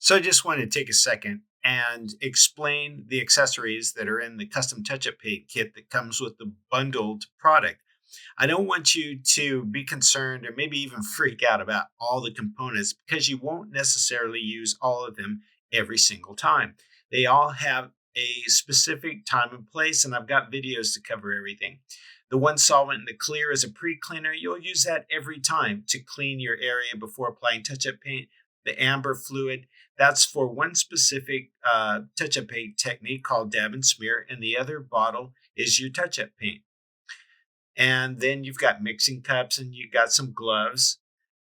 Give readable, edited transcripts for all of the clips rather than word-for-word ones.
So I just wanted to take a second and explain the accessories that are in the custom touch-up paint kit that comes with the bundled product. I don't want you to be concerned or maybe even freak out about all the components because you won't necessarily use all of them every single time. They all have a specific time and place, and I've got videos to cover everything. The one solvent in the clear is a pre-cleaner. You'll use that every time to clean your area before applying touch-up paint. The amber fluid, that's for one specific touch-up paint technique called dab and smear, and the other bottle is your touch-up paint. And then you've got mixing cups and you got some gloves.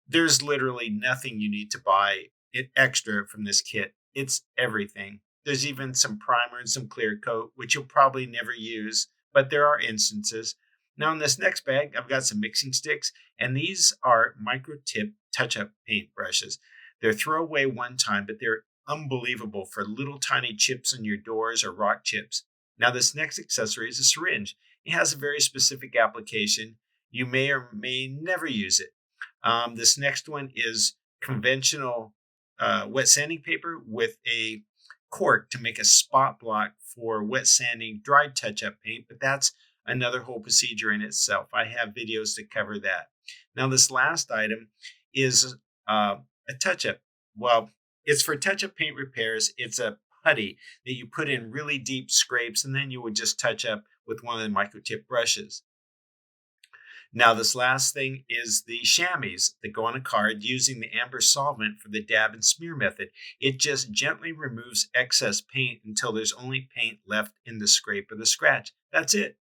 There's literally nothing you need to buy it extra from this kit. It's everything. There's even some primer and some clear coat, which you'll probably never use, but there are instances. Now, in this next bag, I've got some mixing sticks, and these are micro tip touch up paint brushes. They're throwaway one time, but they're unbelievable for little tiny chips on your doors or rock chips. Now, this next accessory is a syringe. It has a very specific application. You may or may never use it. This next one is conventional wet sanding paper with a cork to make a spot block for wet sanding dried touch-up paint, but that's another whole procedure in itself. I have videos to cover that. Now, this last item is a touch-up. Well, it's for touch-up paint repairs. It's a putty that you put in really deep scrapes, and then you would just touch up with one of the micro tip brushes. Now, this last thing is the chamois that go on a card using the amber solvent for the dab and smear method. It just gently removes excess paint until there's only paint left in the scrape or the scratch. That's it.